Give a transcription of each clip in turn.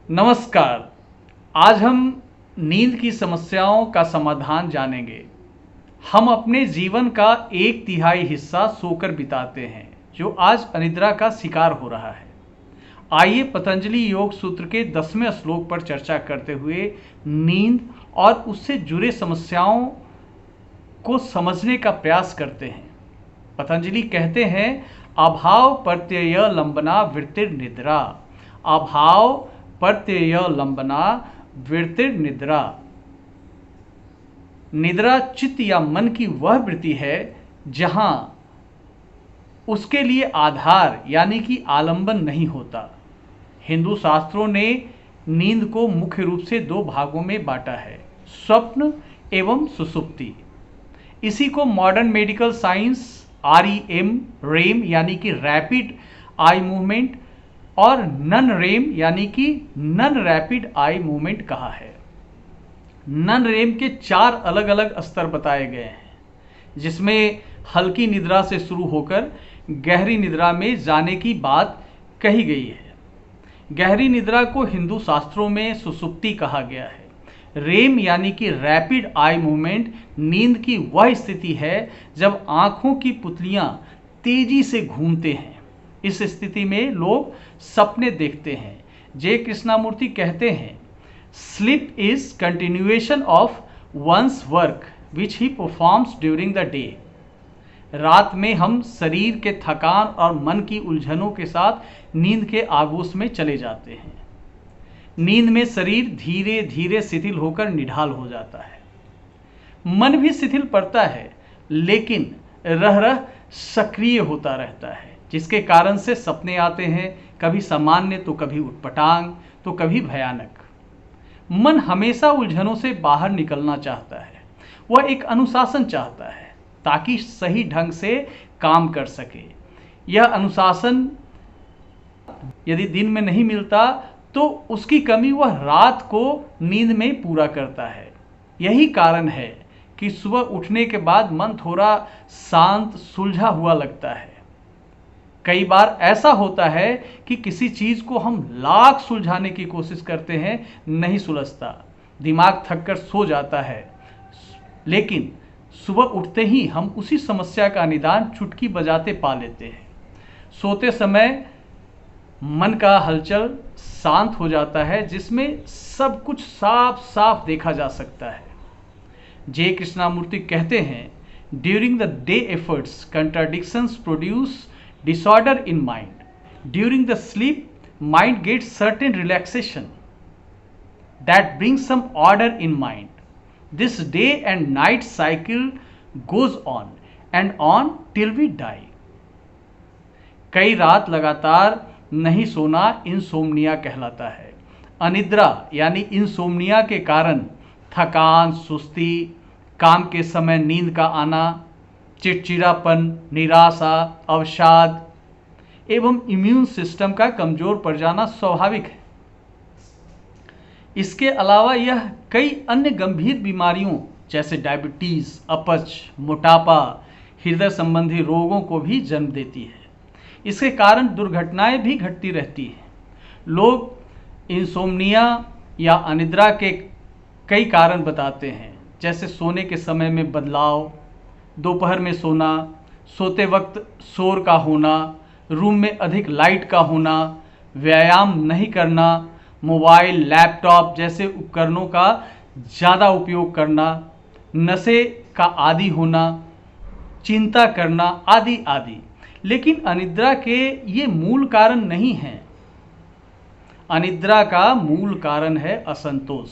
नमस्कार। आज हम नींद की समस्याओं का समाधान जानेंगे। हम अपने जीवन का 1/3 हिस्सा सोकर बिताते हैं, जो आज अनिद्रा का शिकार हो रहा है। आइए पतंजलि योग सूत्र के 10वें श्लोक पर चर्चा करते हुए नींद और उससे जुड़े समस्याओं को समझने का प्रयास करते हैं। पतंजलि कहते हैं, अभाव प्रत्यय लंबना वृत्तिर निद्रा। अभाव प्रत्यय लंबना वृत्तिर निद्रा। निद्रा चित्त या मन की वह वृत्ति है जहां उसके लिए आधार यानी कि आलंबन नहीं होता। हिंदू शास्त्रों ने नींद को मुख्य रूप से 2 भागों में बांटा है, स्वप्न एवं सुषुप्ति। इसी को मॉडर्न मेडिकल साइंस रेम यानी कि रैपिड आई मूवमेंट और नन रेम यानी कि नन रैपिड आई मूवमेंट कहा है। नन रेम के 4 अलग अलग स्तर बताए गए हैं, जिसमें हल्की निद्रा से शुरू होकर गहरी निद्रा में जाने की बात कही गई है। गहरी निद्रा को हिंदू शास्त्रों में सुषुप्ति कहा गया है। रेम यानी कि रैपिड आई मूवमेंट नींद की वह स्थिति है जब आंखों की पुतलियां तेजी से घूमते हैं। इस स्थिति में लोग सपने देखते हैं। जे कृष्णामूर्ति कहते हैं, sleep is continuation of one's work which he performs during the day. रात में हम शरीर के थकान और मन की उलझनों के साथ नींद के आगोश में चले जाते हैं। नींद में शरीर धीरे धीरे शिथिल होकर निढाल हो जाता है। मन भी शिथिल पड़ता है, लेकिन रह रह सक्रिय होता रहता है, जिसके कारण से सपने आते हैं, कभी सामान्य तो कभी उटपटांग तो कभी भयानक। मन हमेशा उलझनों से बाहर निकलना चाहता है। वह एक अनुशासन चाहता है ताकि सही ढंग से काम कर सके। यह अनुशासन यदि दिन में नहीं मिलता तो उसकी कमी वह रात को नींद में पूरा करता है। यही कारण है कि सुबह उठने के बाद मन थोड़ा शांत सुलझा हुआ लगता है। कई बार ऐसा होता है कि किसी चीज को हम लाख सुलझाने की कोशिश करते हैं, नहीं सुलझता, दिमाग थककर सो जाता है। लेकिन सुबह उठते ही हम उसी समस्या का निदान चुटकी बजाते पा लेते हैं। सोते समय मन का हलचल शांत हो जाता है, जिसमें सब कुछ साफ साफ देखा जा सकता है। जे कृष्णामूर्ति कहते हैं, during the day efforts contradictions produce disorder in mind. During the sleep, mind gets certain relaxation that brings some order in mind. This day and night cycle goes on till we die. कई रात लगातार नहीं सोना insomnia कहलाता है। अनिद्रा यानी insomnia के कारण थकान, सुस्ती, काम के समय नींद का आना, चिड़चिड़ापन, निराशा, अवसाद एवं इम्यून सिस्टम का कमजोर पड़ जाना स्वाभाविक है। इसके अलावा यह कई अन्य गंभीर बीमारियों जैसे डायबिटीज, अपच, मोटापा, हृदय संबंधी रोगों को भी जन्म देती है। इसके कारण दुर्घटनाएं भी घटती रहती हैं। लोग इंसोम्निया या अनिद्रा के कई कारण बताते हैं, जैसे सोने के समय में बदलाव, दोपहर में सोना, सोते वक्त शोर का होना, रूम में अधिक लाइट का होना, व्यायाम नहीं करना, मोबाइल, लैपटॉप जैसे उपकरणों का ज़्यादा उपयोग करना, नशे का आदी होना, चिंता करना आदि आदि। लेकिन अनिद्रा के ये मूल कारण नहीं हैं। अनिद्रा का मूल कारण है असंतोष।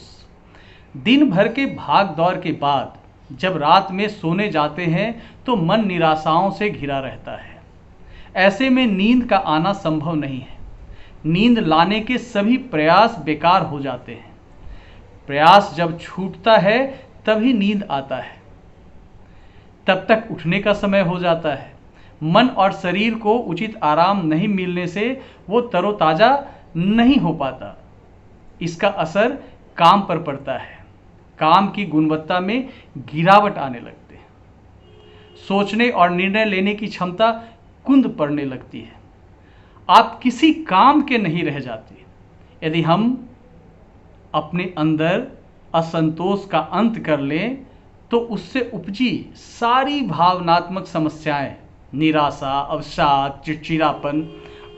दिन भर के भाग दौड़ के बाद जब रात में सोने जाते हैं तो मन निराशाओं से घिरा रहता है। ऐसे में नींद का आना संभव नहीं है। नींद लाने के सभी प्रयास बेकार हो जाते हैं। प्रयास जब छूटता है तभी नींद आता है। तब तक उठने का समय हो जाता है। मन और शरीर को उचित आराम नहीं मिलने से वो तरोताजा नहीं हो पाता। इसका असर काम पर पड़ता है। काम की गुणवत्ता में गिरावट आने लगती है। सोचने और निर्णय लेने की क्षमता कुंद पड़ने लगती है। आप किसी काम के नहीं रह जाते। यदि हम अपने अंदर असंतोष का अंत कर लें तो उससे उपजी सारी भावनात्मक समस्याएं, निराशा, अवसाद, चिड़चिड़ापन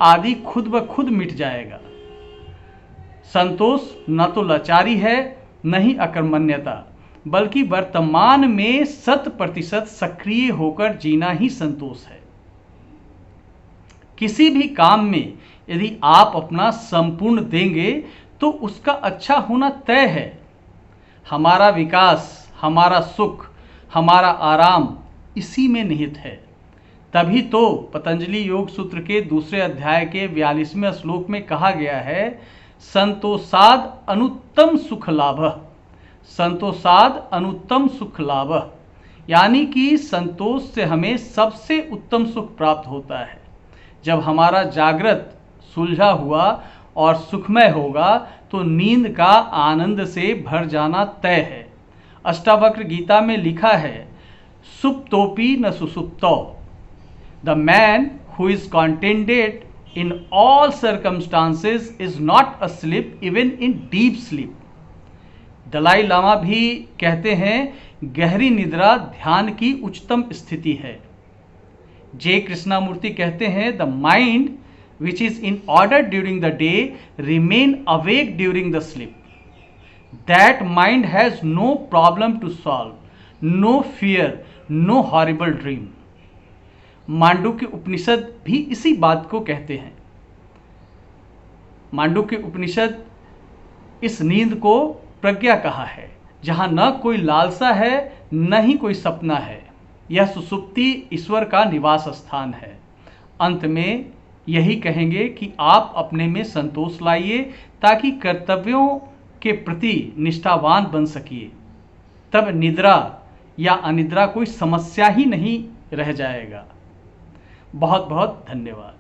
आदि खुद ब खुद मिट जाएगा। संतोष न तो लाचारी है, न ही अकर्मण्यता, बल्कि वर्तमान में 100% सक्रिय होकर जीना ही संतोष है। किसी भी काम में यदि आप अपना संपूर्ण देंगे तो उसका अच्छा होना तय है। हमारा विकास, हमारा सुख, हमारा आराम इसी में निहित है। तभी तो पतंजलि योग सूत्र के दूसरे अध्याय के 42वें श्लोक में कहा गया है, संतोषाद अनुत्तम सुख लाभः, संतोषाद अनुत्तम सुख लाभः, यानी कि संतोष से हमें सबसे उत्तम सुख प्राप्त होता है। जब हमारा जागृत सुलझा हुआ और सुखमय होगा तो नींद का आनंद से भर जाना तय है। अष्टावक्र गीता में लिखा है, सुप्तोपि न सुसुप्तो, the man who is contented in all circumstances is not asleep even in deep sleep. Dalai Lama भी कहते हैं, गहरी निद्रा ध्यान की उच्चतम स्थिति है। जे कृष्णामूर्ति कहते हैं, the mind which is in order during the day remain awake during the sleep. That mind has no problem to solve, no fear, no horrible dream. Mandukya Upanishad भी इसी बात को कहते हैं। मांडुक्य उपनिषद इस नींद को प्रज्ञा कहा है, जहां न कोई लालसा है न ही कोई सपना है। यह सुसुप्ति ईश्वर का निवास स्थान है। अंत में यही कहेंगे कि आप अपने में संतोष लाइए ताकि कर्तव्यों के प्रति निष्ठावान बन सकिए। तब निद्रा या अनिद्रा कोई समस्या ही नहीं रह जाएगा। बहुत बहुत धन्यवाद।